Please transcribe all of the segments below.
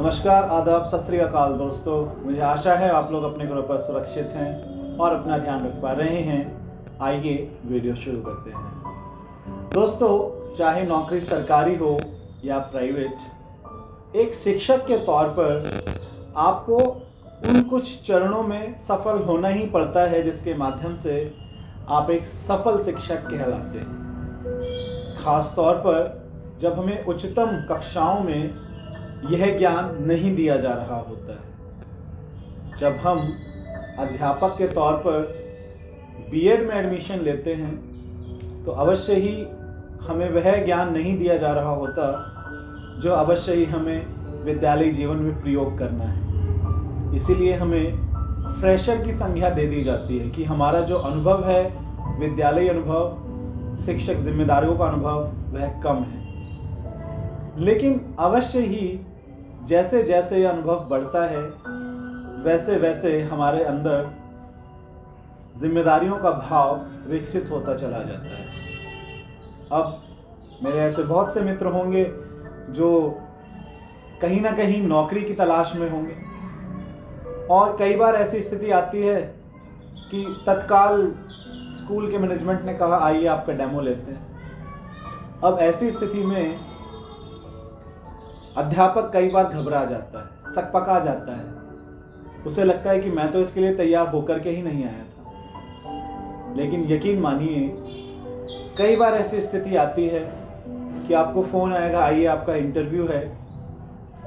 नमस्कार, आदाब, सत श्री अकाल दोस्तों। मुझे आशा है आप लोग अपने घरों पर सुरक्षित हैं और अपना ध्यान रख पा रहे हैं। आइए वीडियो शुरू करते हैं। दोस्तों, चाहे नौकरी सरकारी हो या प्राइवेट, एक शिक्षक के तौर पर आपको उन कुछ चरणों में सफल होना ही पड़ता है जिसके माध्यम से आप एक सफल शिक्षक कहलाते हैं। खास तौर पर जब हमें उच्चतम कक्षाओं में यह ज्ञान नहीं दिया जा रहा होता है। जब हम अध्यापक के तौर पर बीएड में एडमिशन लेते हैं तो अवश्य ही हमें वह ज्ञान नहीं दिया जा रहा होता जो अवश्य ही हमें विद्यालयी जीवन में प्रयोग करना है। इसीलिए हमें फ्रेशर की संज्ञा दे दी जाती है कि हमारा जो अनुभव है, विद्यालयी अनुभव, शिक्षक जिम्मेदारियों का अनुभव, वह कम है। लेकिन अवश्य ही जैसे जैसे यह अनुभव बढ़ता है वैसे वैसे हमारे अंदर जिम्मेदारियों का भाव विकसित होता चला जाता है। अब मेरे ऐसे बहुत से मित्र होंगे जो कहीं ना कहीं नौकरी की तलाश में होंगे और कई बार ऐसी स्थिति आती है कि तत्काल स्कूल के मैनेजमेंट ने कहा आइए आपका डेमो लेते हैं। अब ऐसी स्थिति में अध्यापक कई बार घबरा जाता है, सकपका जाता है। उसे लगता है कि मैं तो इसके लिए तैयार होकर के ही नहीं आया था। लेकिन यकीन मानिए, कई बार ऐसी स्थिति आती है कि आपको फ़ोन आएगा, आइए आपका इंटरव्यू है।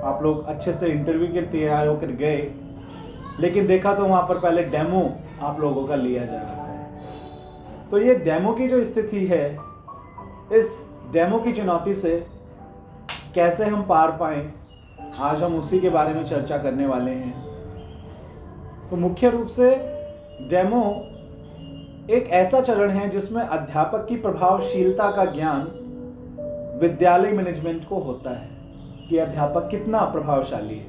आप लोग अच्छे से इंटरव्यू के लिए तैयार होकर गए, लेकिन देखा तो वहाँ पर पहले डेमो आप लोगों का लिया जा रहा है। तो ये डेमो की जो स्थिति है, इस डेमो की चुनौती से कैसे हम पार पाएं, आज हम उसी के बारे में चर्चा करने वाले हैं। तो मुख्य रूप से डेमो एक ऐसा चरण है जिसमें अध्यापक की प्रभावशीलता का ज्ञान विद्यालय मैनेजमेंट को होता है कि अध्यापक कितना प्रभावशाली है।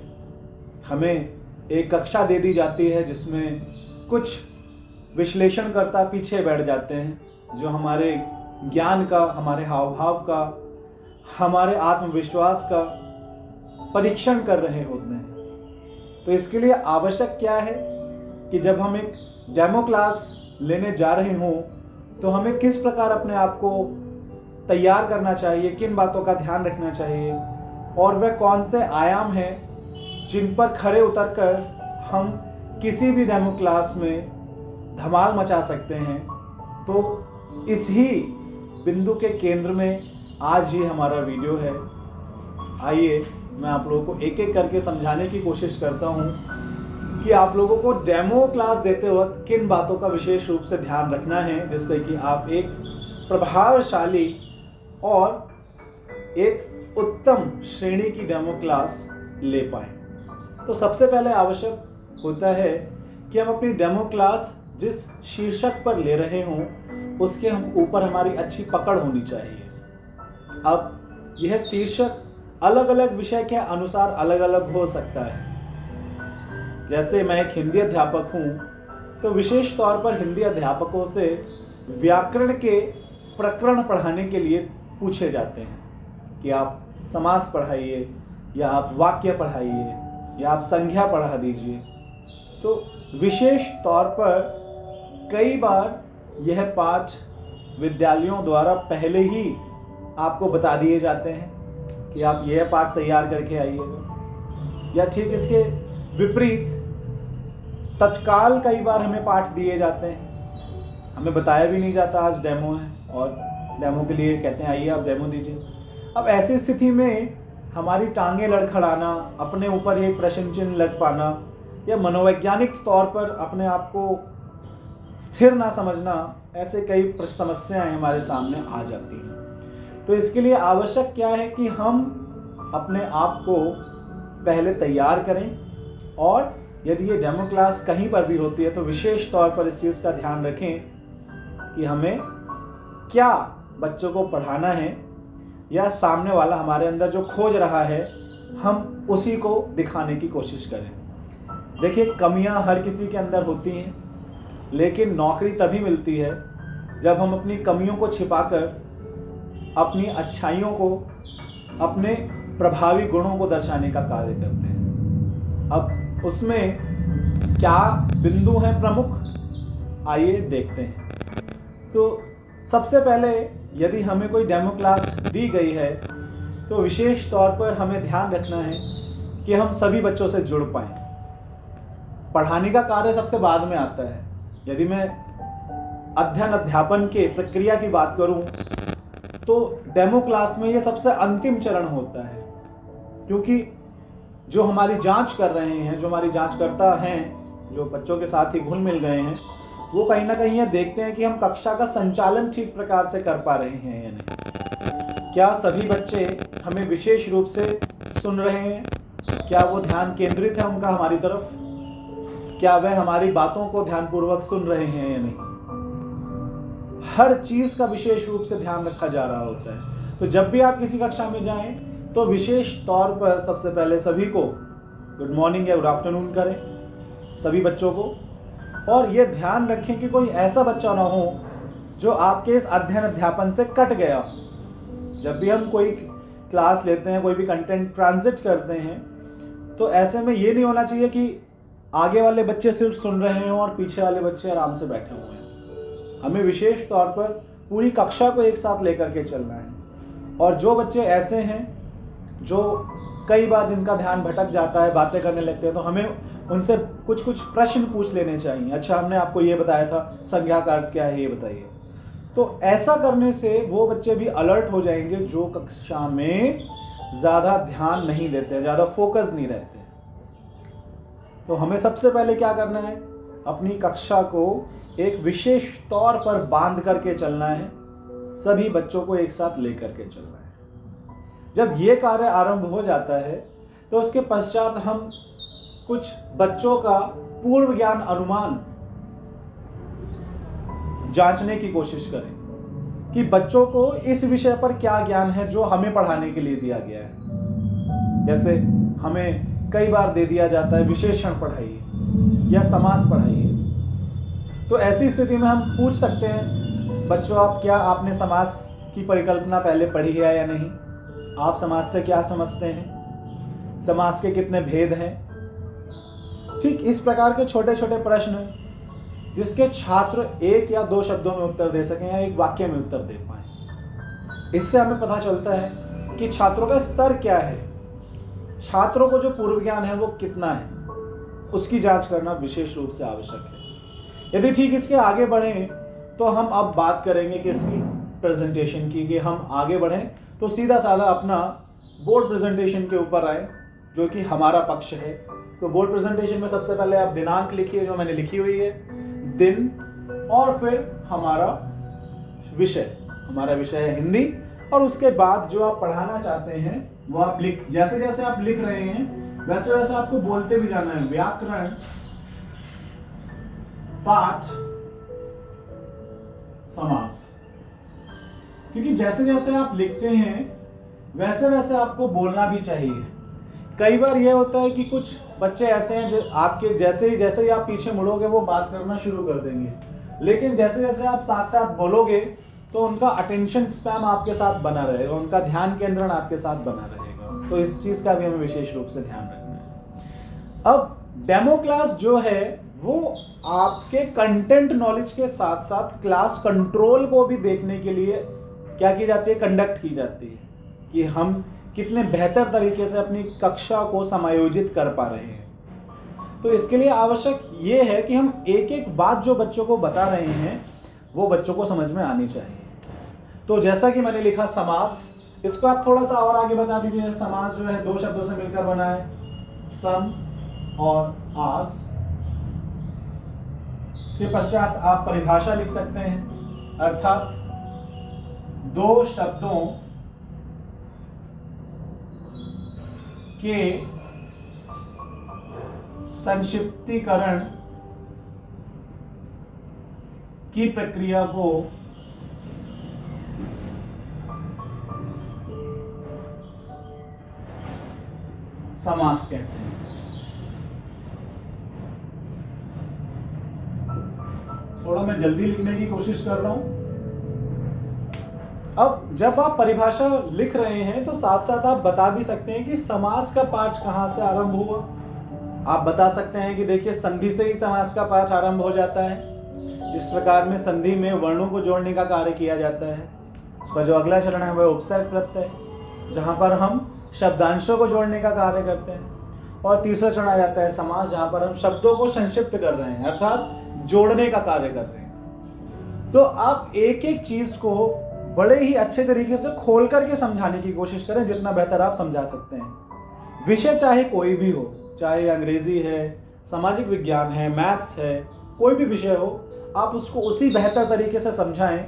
हमें एक कक्षा दे दी जाती है जिसमें कुछ विश्लेषणकर्ता पीछे बैठ जाते हैं जो हमारे ज्ञान का, हमारे हाव भाव का, हमारे आत्मविश्वास का परीक्षण कर रहे होते हैं। तो इसके लिए आवश्यक क्या है कि जब हम एक डेमो क्लास लेने जा रहे हों तो हमें किस प्रकार अपने आप को तैयार करना चाहिए, किन बातों का ध्यान रखना चाहिए और वह कौन से आयाम हैं जिन पर खरे उतरकर हम किसी भी डेमो क्लास में धमाल मचा सकते हैं। तो इस ही बिंदु के केंद्र में आज ये हमारा वीडियो है। आइए मैं आप लोगों को एक एक करके समझाने की कोशिश करता हूँ कि आप लोगों को डेमो क्लास देते वक्त किन बातों का विशेष रूप से ध्यान रखना है जिससे कि आप एक प्रभावशाली और एक उत्तम श्रेणी की डेमो क्लास ले पाएँ। तो सबसे पहले आवश्यक होता है कि हम अपनी डेमो क्लास जिस शीर्षक पर ले रहे हों उसके हम ऊपर हमारी अच्छी पकड़ होनी चाहिए। अब यह शीर्षक अलग अलग विषय के अनुसार अलग अलग हो सकता है। जैसे मैं एक हिंदी अध्यापक हूँ तो विशेष तौर पर हिंदी अध्यापकों से व्याकरण के प्रकरण पढ़ाने के लिए पूछे जाते हैं कि आप समास पढ़ाइए या आप वाक्य पढ़ाइए या आप संज्ञा पढ़ा दीजिए। तो विशेष तौर पर कई बार यह पाठ विद्यालयों द्वारा पहले ही आपको बता दिए जाते हैं कि आप यह पाठ तैयार करके आइएगा, या ठीक इसके विपरीत तत्काल कई बार हमें पाठ दिए जाते हैं, हमें बताया भी नहीं जाता आज डेमो है और डेमो के लिए कहते हैं आइए आप डेमो दीजिए। अब ऐसी स्थिति में हमारी टांगें लड़खड़ाना, अपने ऊपर एक प्रश्न चिन्ह लग पाना या मनोवैज्ञानिक तौर पर अपने आप को स्थिर ना समझना, ऐसे कई समस्याएं हमारे सामने आ जाती हैं। तो इसके लिए आवश्यक क्या है कि हम अपने आप को पहले तैयार करें और यदि ये डेमो क्लास कहीं पर भी होती है तो विशेष तौर पर इस चीज़ का ध्यान रखें कि हमें क्या बच्चों को पढ़ाना है या सामने वाला हमारे अंदर जो खोज रहा है हम उसी को दिखाने की कोशिश करें। देखिए, कमियां हर किसी के अंदर होती हैं, लेकिन नौकरी तभी मिलती है जब हम अपनी कमियों को छिपाकर अपनी अच्छाइयों को, अपने प्रभावी गुणों को दर्शाने का कार्य करते हैं। अब उसमें क्या बिंदु हैं प्रमुख, आइए देखते हैं। तो सबसे पहले यदि हमें कोई डेमो क्लास दी गई है तो विशेष तौर पर हमें ध्यान रखना है कि हम सभी बच्चों से जुड़ पाएं। पढ़ाने का कार्य सबसे बाद में आता है। यदि मैं अध्ययन अध्यापन के प्रक्रिया की बात करूं तो डेमो क्लास में ये सबसे अंतिम चरण होता है, क्योंकि जो हमारी जांच कर रहे हैं, जो हमारी जांचकर्ता हैं, जो बच्चों के साथ ही घुल मिल गए हैं, वो कहीं ना कहीं ये देखते हैं कि हम कक्षा का संचालन ठीक प्रकार से कर पा रहे हैं या नहीं। क्या सभी बच्चे हमें विशेष रूप से सुन रहे हैं? क्या वो ध्यान केंद्रित है उनका हमारी तरफ? क्या वह हमारी बातों को ध्यानपूर्वक सुन रहे हैं या नहीं? हर चीज का विशेष रूप से ध्यान रखा जा रहा होता है। तो जब भी आप किसी कक्षा में जाएं तो विशेष तौर पर सबसे पहले सभी को गुड मॉर्निंग या गुड आफ्टरनून करें, सभी बच्चों को, और ये ध्यान रखें कि कोई ऐसा बच्चा ना हो जो आपके इस अध्ययन अध्यापन से कट गया। जब भी हम कोई क्लास लेते हैं, कोई भी कंटेंट ट्रांजिट करते हैं, तो ऐसे में ये नहीं होना चाहिए कि आगे वाले बच्चे सिर्फ सुन रहे हों और पीछे वाले बच्चे आराम से बैठे हुए हैं। हमें विशेष तौर पर पूरी कक्षा को एक साथ लेकर के चलना है। और जो बच्चे ऐसे हैं जो कई बार जिनका ध्यान भटक जाता है, बातें करने लगते हैं, तो हमें उनसे कुछ कुछ प्रश्न पूछ लेने चाहिए। अच्छा, हमने आपको ये बताया था, संज्ञा का अर्थ क्या है, ये बताइए। तो ऐसा करने से वो बच्चे भी अलर्ट हो जाएंगे जो कक्षा में ज़्यादा ध्यान नहीं देते, ज़्यादा फोकस नहीं रहते। तो हमें सबसे पहले क्या करना है, अपनी कक्षा को एक विशेष तौर पर बांध करके चलना है, सभी बच्चों को एक साथ लेकर के चलना है। जब ये कार्य आरंभ हो जाता है तो उसके पश्चात हम कुछ बच्चों का पूर्व ज्ञान अनुमान जांचने की कोशिश करें कि बच्चों को इस विषय पर क्या ज्ञान है जो हमें पढ़ाने के लिए दिया गया है। जैसे हमें कई बार दे दिया जाता है विशेषण पढ़ाइए या समास पढ़ाइए, तो ऐसी स्थिति में हम पूछ सकते हैं, बच्चों क्या आपने समास की परिकल्पना पहले पढ़ी है या नहीं? आप समास से क्या समझते हैं? समास के कितने भेद हैं? ठीक इस प्रकार के छोटे छोटे प्रश्न जिसके छात्र एक या दो शब्दों में उत्तर दे सकें या एक वाक्य में उत्तर दे पाएं। इससे हमें पता चलता है कि छात्रों का स्तर क्या है, छात्रों को जो पूर्व ज्ञान है वो कितना है, उसकी जांच करना विशेष रूप से आवश्यक है। यदि ठीक इसके आगे बढ़ें तो हम अब बात करेंगे कि इसकी प्रेजेंटेशन की, कि हम आगे बढ़ें तो सीधा साधा अपना बोर्ड प्रेजेंटेशन के ऊपर आए, जो कि हमारा पक्ष है। तो बोर्ड प्रेजेंटेशन में सबसे पहले आप दिनांक लिखिए, जो मैंने लिखी हुई है, दिन, और फिर हमारा विषय है हिंदी, और उसके बाद जो आप पढ़ाना चाहते हैं वो आप जैसे जैसे आप लिख रहे हैं वैसे वैसे आपको बोलते भी जाना है। व्याकरण, पाठ, समास, क्योंकि जैसे जैसे आप लिखते हैं वैसे वैसे आपको बोलना भी चाहिए। कई बार यह होता है कि कुछ बच्चे ऐसे हैं जो आपके जैसे ही आप पीछे मुड़ोगे वो बात करना शुरू कर देंगे, लेकिन जैसे जैसे आप साथ साथ बोलोगे तो उनका अटेंशन स्पैम आपके साथ बना रहेगा, उनका ध्यान केंद्रण आपके साथ बना रहेगा। तो इस चीज का भी हमें विशेष रूप से ध्यान रखना है। अब डेमो क्लास जो है वो आपके कंटेंट नॉलेज के साथ साथ क्लास कंट्रोल को भी देखने के लिए क्या की जाती है, कंडक्ट की जाती है कि हम कितने बेहतर तरीके से अपनी कक्षा को समायोजित कर पा रहे हैं। तो इसके लिए आवश्यक ये है कि हम एक एक बात जो बच्चों को बता रहे हैं वो बच्चों को समझ में आनी चाहिए। तो जैसा कि मैंने लिखा समास, इसको आप थोड़ा सा और आगे बता दीजिए। समास जो है दो शब्दों से मिलकर बना है, सम और आस। इसके पश्चात आप परिभाषा लिख सकते हैं, अर्थात दो शब्दों के संक्षिप्तीकरण की प्रक्रिया को समास कहते हैं। थोड़ा मैं जल्दी लिखने की कोशिश कर रहा हूं। अब जब आप परिभाषा लिख रहे हैं तो साथ साथ आप बता भी सकते हैं कि समास का पाठ कहां से आरंभ हुआ। आप बता सकते हैं कि देखिए संधि से ही समास का पाठ आरंभ हो जाता है। जिस प्रकार में संधि में वर्णों को जोड़ने का कार्य किया जाता है, उसका जो अगला चरण है वह उपसर्ग प्रत्यय, जहाँ पर हम शब्दांशों को जोड़ने का कार्य करते हैं। और तीसरा चरण आ जाता है समास, जहाँ पर हम शब्दों को संक्षिप्त कर रहे हैं, अर्थात जोड़ने का कार्य कर रहे हैं। तो आप एक एक चीज को बड़े ही अच्छे तरीके से खोल करके समझाने की कोशिश करें, जितना बेहतर आप समझा सकते हैं। विषय चाहे कोई भी हो, चाहे अंग्रेजी है, सामाजिक विज्ञान है, मैथ्स है, कोई भी विषय हो, आप उसको उसी बेहतर तरीके से समझाएं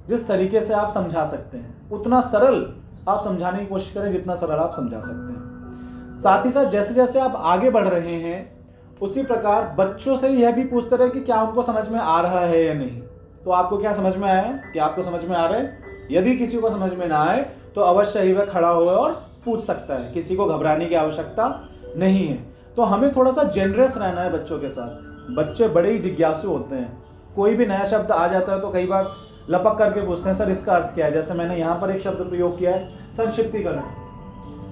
जिस तरीके से आप समझा सकते हैं। उतना सरल आप समझाने की कोशिश करें जितना सरल आप समझा सकते हैं। साथ ही साथ जैसे जैसे आप आगे बढ़ रहे हैं, उसी प्रकार बच्चों से यह भी पूछते रहे कि क्या उनको समझ में आ रहा है या नहीं। तो आपको क्या समझ में आया, कि आपको समझ में आ रहा है? यदि किसी को समझ में ना आए तो अवश्य ही वह खड़ा हो और पूछ सकता है, किसी को घबराने की आवश्यकता नहीं है। तो हमें थोड़ा सा जेनरस रहना है बच्चों के साथ। बच्चे बड़े ही जिज्ञासु होते हैं, कोई भी नया शब्द आ जाता है तो कई बार लपक करके पूछते हैं, सर इसका अर्थ क्या है। जैसे मैंने यहाँ पर एक शब्द प्रयोग किया है, संक्षिप्तीकरण।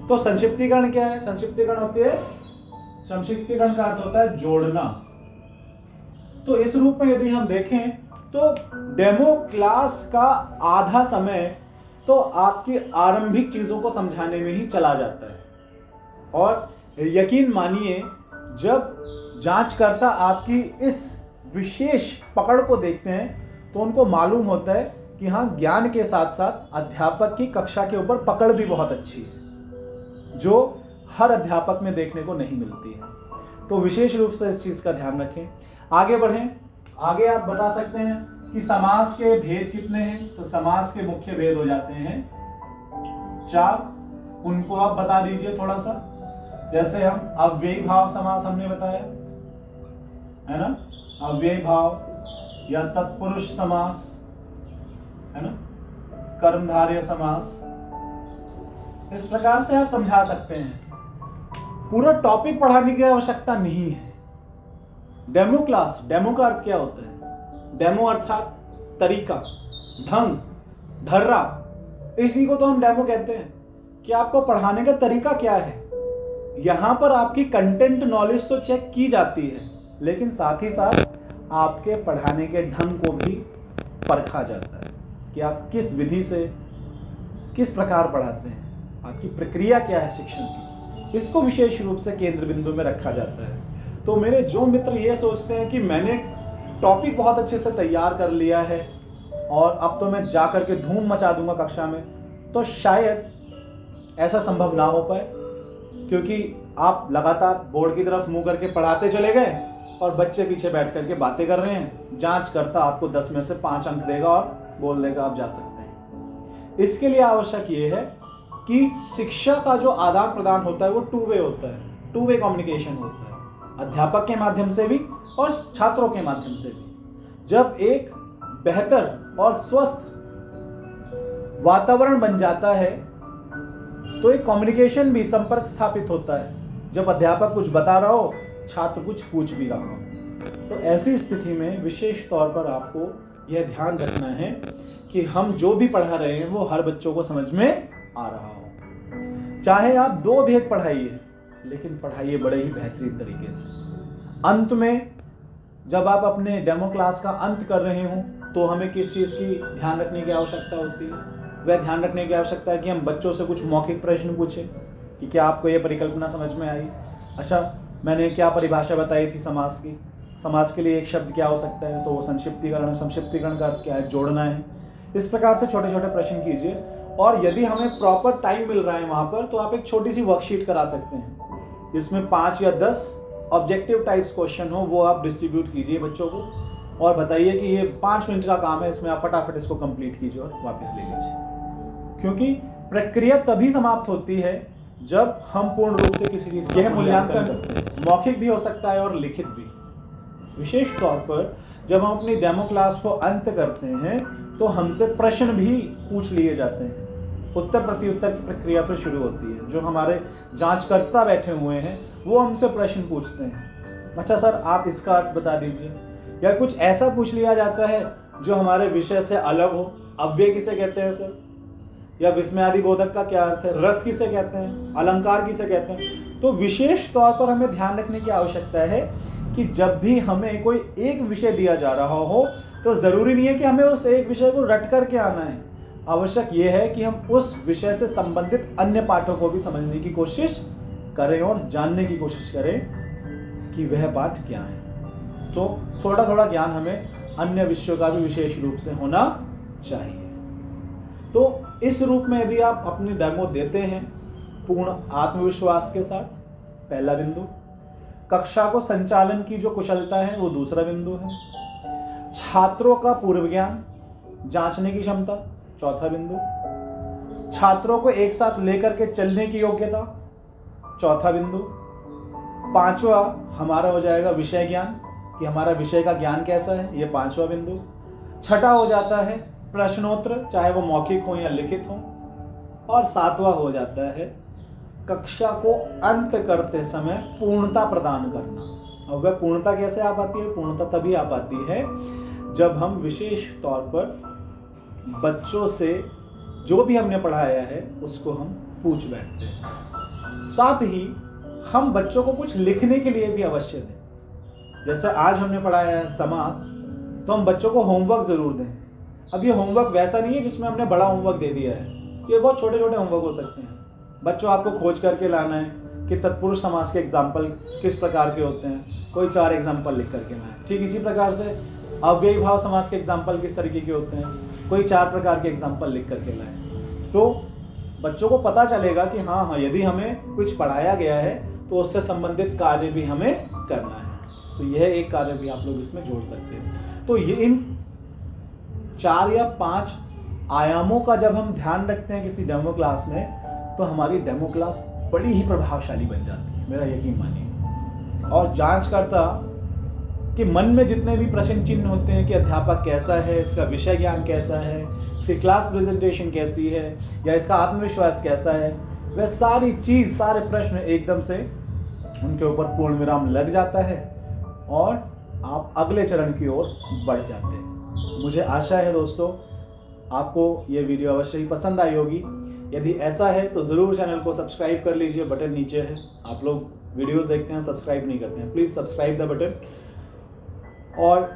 तो संक्षिप्तीकरण क्या है? संक्षिप्तीकरण होती है, संक्षिप्तीकरण का अर्थ होता है जोड़ना। तो इस रूप में यदि हम देखें तो डेमो क्लास का आधा समय तो आपकी आरंभिक चीजों को समझाने में ही चला जाता है। और यकीन मानिए, जब जांचकर्ता आपकी इस विशेष पकड़ को देखते हैं तो उनको मालूम होता है कि हाँ, ज्ञान के साथ साथ अध्यापक की कक्षा के ऊपर पकड़ भी बहुत अच्छी है, जो हर अध्यापक में देखने को नहीं मिलती है। तो विशेष रूप से इस चीज का ध्यान रखें। आगे बढ़ें। आगे आप बता सकते हैं कि समास के भेद कितने हैं। तो समास के मुख्य भेद हो जाते हैं 4। उनको आप बता दीजिए थोड़ा सा। जैसे हम अव्ययी भाव समास हमने बताया है ना, अव्ययी भाव या तत्पुरुष समास है ना, कर्मधारय समास, इस प्रकार से आप समझा सकते हैं। पूरा टॉपिक पढ़ाने की आवश्यकता नहीं है। डेमो क्लास, डेमो का अर्थ क्या होता है? डेमो अर्थात तरीका, ढंग, ढर्रा, इसी को तो हम डेमो कहते हैं कि आपको पढ़ाने का तरीका क्या है। यहां पर आपकी कंटेंट नॉलेज तो चेक की जाती है, लेकिन साथ ही साथ आपके पढ़ाने के ढंग को भी परखा जाता है कि आप किस विधि से किस प्रकार पढ़ाते हैं, आपकी प्रक्रिया क्या है शिक्षण की, इसको विशेष रूप से केंद्र बिंदु में रखा जाता है। तो मेरे जो मित्र ये सोचते हैं कि मैंने टॉपिक बहुत अच्छे से तैयार कर लिया है और अब तो मैं जा करके धूम मचा दूंगा कक्षा में, तो शायद ऐसा संभव ना हो पाए, क्योंकि आप लगातार बोर्ड की तरफ मुंह करके पढ़ाते चले गए और बच्चे पीछे बैठ करके बातें कर रहे हैं। जांचकर्ता आपको 10 में से 5 अंक देगा और बोल देगा आप जा सकते हैं। इसके लिए आवश्यक ये है कि शिक्षा का जो आदान प्रदान होता है वो टू वे होता है, टू वे कम्युनिकेशन होता है, अध्यापक के माध्यम से भी और छात्रों के माध्यम से भी। जब एक बेहतर और स्वस्थ वातावरण बन जाता है तो एक कम्युनिकेशन भी, संपर्क स्थापित होता है। जब अध्यापक कुछ बता रहा हो, छात्र कुछ पूछ भी रहा हो, तो ऐसी स्थिति में विशेष तौर पर आपको यह ध्यान रखना है कि हम जो भी पढ़ा रहे हैं वो हर बच्चों को समझ में आ रहा हो। चाहे आप 2 भेद पढ़ाइए, लेकिन पढ़ाइए बड़े ही बेहतरीन तरीके से। अंत में जब आप अपने डेमो क्लास का अंत कर रहे हो तो हमें किस चीज़ की ध्यान रखने की आवश्यकता होती है? वह ध्यान रखने की आवश्यकता है कि हम बच्चों से कुछ मौखिक प्रश्न पूछें कि क्या आपको ये परिकल्पना समझ में आई? अच्छा, मैंने क्या परिभाषा बताई थी समास की, समास के लिए एक शब्द क्या हो सकता है? तो वो संक्षिप्तीकरण, संक्षिप्तीकरण का अर्थ क्या है? जोड़ना है। इस प्रकार से छोटे छोटे प्रश्न कीजिए। और यदि हमें प्रॉपर टाइम मिल रहा है वहाँ पर, तो आप एक छोटी सी वर्कशीट करा सकते हैं, इसमें 5 या 10 ऑब्जेक्टिव टाइप्स क्वेश्चन हो, वो आप डिस्ट्रीब्यूट कीजिए बच्चों को और बताइए कि ये 5 मिनट का काम है, इसमें आप फटाफट इसको कंप्लीट कीजिए और वापस ले लीजिए। क्योंकि प्रक्रिया तभी समाप्त होती है जब हम पूर्ण रूप से किसी चीज़ का मूल्यांकन करते हैं। मौखिक भी हो सकता है और लिखित भी। विशेष तौर पर जब हम अपनी डेमो क्लास को अंत करते हैं तो हमसे प्रश्न भी पूछ लिए जाते हैं। उत्तर प्रत्युत्तर की प्रक्रिया फिर शुरू होती है। जो हमारे जांचकर्ता बैठे हुए हैं वो हमसे प्रश्न पूछते हैं, अच्छा सर आप इसका अर्थ बता दीजिए, या कुछ ऐसा पूछ लिया जाता है जो हमारे विषय से अलग हो। अव्यय किसे कहते हैं सर, या विस्मयादि बोधक का क्या अर्थ है, रस किसे कहते हैं, अलंकार किसे कहते हैं। तो विशेष तौर पर हमें ध्यान रखने की आवश्यकता है कि जब भी हमें कोई एक विषय दिया जा रहा हो तो ज़रूरी नहीं है कि हमें उस एक विषय को रट करके आना है। आवश्यक ये है कि हम उस विषय से संबंधित अन्य पाठों को भी समझने की कोशिश करें और जानने की कोशिश करें कि वह पाठ क्या है। तो थोड़ा थोड़ा ज्ञान हमें अन्य विषयों का भी विशेष रूप से होना चाहिए। तो इस रूप में यदि आप अपनी डेमो देते हैं पूर्ण आत्मविश्वास के साथ, पहला बिंदु। कक्षा को संचालन की जो कुशलता है वो दूसरा बिंदु है। छात्रों का पूर्व ज्ञान जांचने की क्षमता, चौथा बिंदु। छात्रों को एक साथ लेकर के चलने की योग्यता, चौथा बिंदु। पांचवा हमारा हो जाएगा विषय ज्ञान, कि हमारा विषय का ज्ञान कैसा है, ये पांचवा बिंदु। छठा हो जाता है प्रश्नोत्तर, चाहे वो मौखिक हो या लिखित हो। और सातवां हो जाता है कक्षा को अंत करते समय पूर्णता प्रदान करना। और वह पूर्णता कैसे आ पाती है? पूर्णता तभी आ पाती है जब हम विशेष तौर पर बच्चों से जो भी हमने पढ़ाया है उसको हम पूछ बैठते हैं। साथ ही हम बच्चों को कुछ लिखने के लिए भी अवश्य दें। जैसे आज हमने पढ़ाया है समास, तो हम बच्चों को होमवर्क ज़रूर दें। अब ये होमवर्क वैसा नहीं है जिसमें हमने बड़ा होमवर्क दे दिया है, ये बहुत छोटे छोटे होमवर्क हो सकते हैं। बच्चों आपको खोज करके लाना है कि तत्पुरुष समास के एग्जाम्पल किस प्रकार के होते हैं, कोई 4 एग्जाम्पल लिख करके लाएं। ठीक इसी प्रकार से अव्ययी भाव समास के एग्जाम्पल किस तरीके के होते हैं, कोई 4 प्रकार के एग्जाम्पल लिख करके लाएं। तो बच्चों को पता चलेगा कि हाँ, यदि हमें कुछ पढ़ाया गया है तो उससे संबंधित कार्य भी हमें करना है। तो यह एक कार्य भी आप लोग इसमें जोड़ सकते हैं। तो ये इन 4 या 5 आयामों का जब हम ध्यान रखते हैं किसी डेमो क्लास में, तो हमारी डेमो क्लास बड़ी ही प्रभावशाली बन जाती है, मेरा यकीन मानिए। और जांच करता कि मन में जितने भी प्रश्न चिन्ह होते हैं कि अध्यापक कैसा है, इसका विषय ज्ञान कैसा है, इसकी क्लास प्रेजेंटेशन कैसी है, या इसका आत्मविश्वास कैसा है, वह सारी चीज़, सारे प्रश्न एकदम से उनके ऊपर पूर्ण विराम लग जाता है और आप अगले चरण की ओर बढ़ जाते हैं। मुझे आशा है दोस्तों आपको ये वीडियो अवश्य ही पसंद आई होगी। यदि ऐसा है तो ज़रूर चैनल को सब्सक्राइब कर लीजिए, बटन नीचे है। आप लोग वीडियोस देखते हैं, सब्सक्राइब नहीं करते हैं, प्लीज़ सब्सक्राइब द बटन। और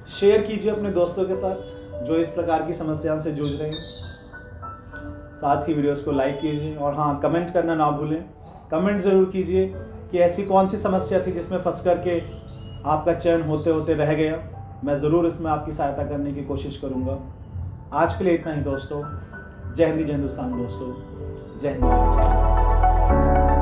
शेयर कीजिए अपने दोस्तों के साथ जो इस प्रकार की समस्याओं से जूझ रहे हैं। साथ ही वीडियोस को लाइक कीजिए और हाँ, कमेंट करना ना भूलें। कमेंट ज़रूर कीजिए कि ऐसी कौन सी समस्या थी जिसमें फंस करके आपका चयन होते होते रह गया। मैं ज़रूर इसमें आपकी सहायता करने की कोशिश करूँगा। आज के लिए इतना ही दोस्तों। जय हिंद, जय हिंदुस्तान दोस्तों। जय हिंद, जय हिंदुस्तान।